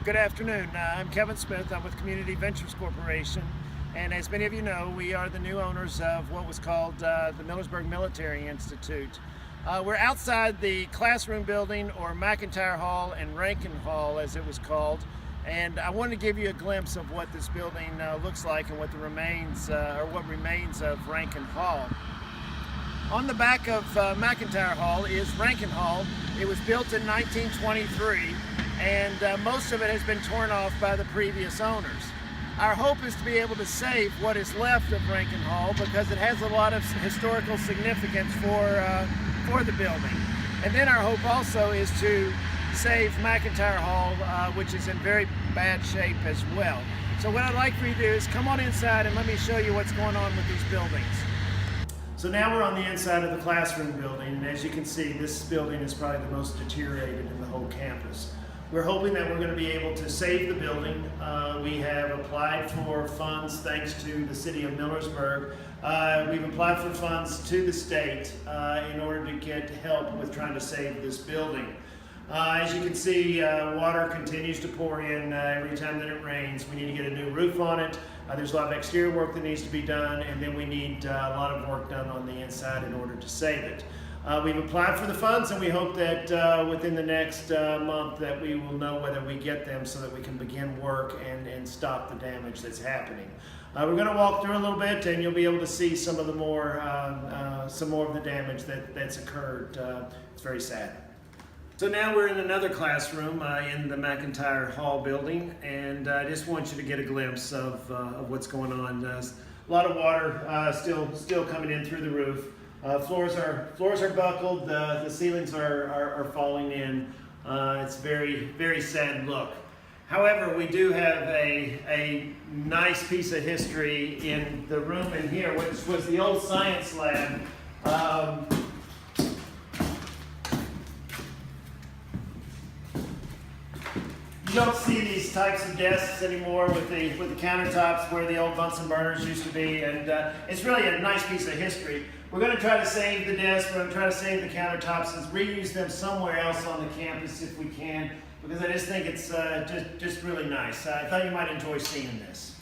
Good afternoon. I'm Kevin Smith. I'm with Community Ventures Corporation, and as many of you know, we are the new owners of what was called the Millersburg Military Institute. We're outside the classroom building, or McIntyre Hall and Rankin Hall as it was called, and I wanted to give you a glimpse of what this building looks like and what the remains of Rankin Hall. On the back of McIntyre Hall is Rankin Hall. It was built in 1923, and most of it has been torn off by the previous owners. Our hope is to be able to save what is left of Rankin Hall because it has a lot of historical significance for the building. And then our hope also is to save McIntyre Hall, which is in very bad shape as well. So what I'd like for you to do is come on inside and let me show you what's going on with these buildings. So now we're on the inside of the classroom building, and as you can see, this building is probably the most deteriorated in the whole campus. We're hoping that we're going to be able to save the building. We have applied for funds thanks to the city of Millersburg. We've applied for funds to the state in order to get help with trying to save this building. As you can see, water continues to pour in every time that it rains. We need to get a new roof on it. There's a lot of exterior work that needs to be done, and then we need a lot of work done on the inside in order to save it. We've applied for the funds, and we hope that within the next month that we will know whether we get them so that we can begin work and stop the damage that's happening. We're going to walk through a little bit, and you'll be able to see some more of the damage that's occurred. It's very sad. So now we're in another classroom in the McIntyre Hall building, and I just want you to get a glimpse of what's going on. A lot of water still coming in through the roof. Floors are buckled. The ceilings are falling in. It's very sad look. However, we do have a nice piece of history in the room in here, which was the old science lab. You don't see these types of desks anymore with the countertops where the old Bunsen burners used to be, and it's really a nice piece of history. We're going to try to save the desks, we're going to try to save the countertops and reuse them somewhere else on the campus if we can, because I just think it's just really nice. I thought you might enjoy seeing this.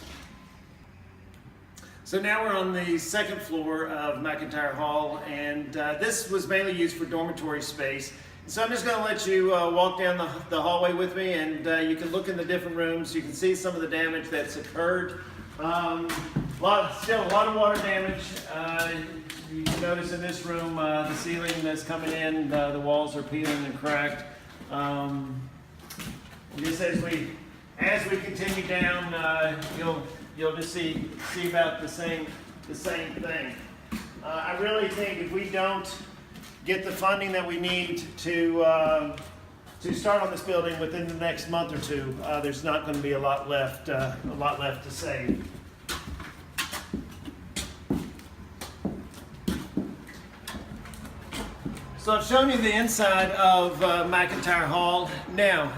So now we're on the second floor of McIntyre Hall, and this was mainly used for dormitory space. So I'm just going to let you walk down the hallway with me, and you can look in the different rooms. You can see some of the damage that's occurred. Still a lot of water damage. You can notice in this room the ceiling that's coming in, the walls are peeling and cracked. Just as we continue down, you'll just see about the same thing. I really think if we don't get the funding that we need to start on this building within the next month or two, there's not going to be a lot left to save. So I've shown you the inside of McIntyre Hall. Now,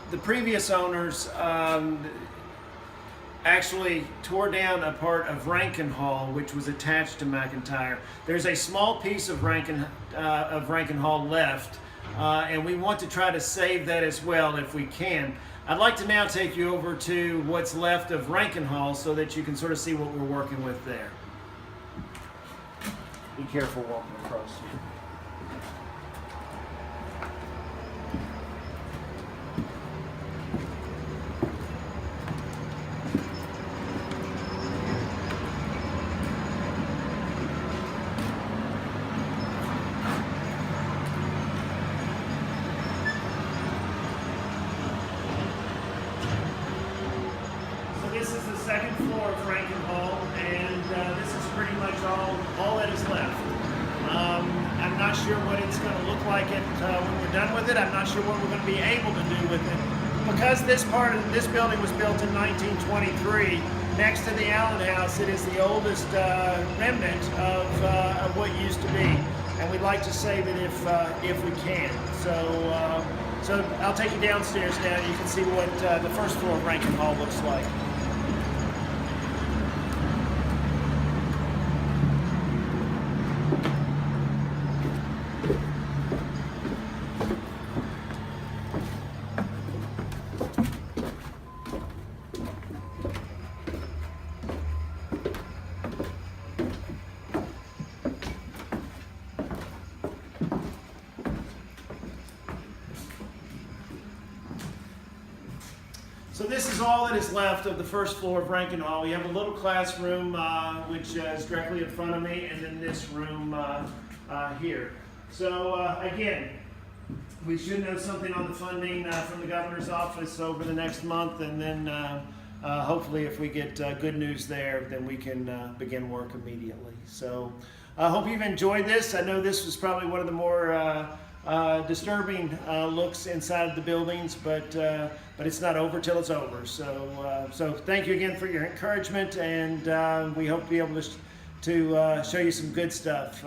the previous owners actually tore down a part of Rankin Hall, which was attached to McIntyre. There's a small piece of Rankin Hall left, and we want to try to save that as well if we can. I'd like to now take you over to what's left of Rankin Hall so that you can sort of see what we're working with there. Be careful walking across here. This is the second floor of Rankin Hall, and this is pretty much all that is left. I'm not sure what it's going to look like when we're done with it. I'm not sure what we're going to be able to do with it. Because this building was built in 1923, next to the Allen House, it is the oldest remnant of what used to be, and we'd like to save it if we can. So I'll take you downstairs now. You can see what the first floor of Rankin Hall looks like. So this is all that is left of the first floor of Rankin Hall. We have a little classroom which is directly in front of me, and then this room here. So again, we should know something on the funding from the governor's office over the next month, and then hopefully if we get good news there, then we can begin work immediately. So I hope you've enjoyed this. I know this was probably one of the more disturbing looks inside of the buildings, but it's not over till it's over. So thank you again for your encouragement, and we hope to be able to show you some good stuff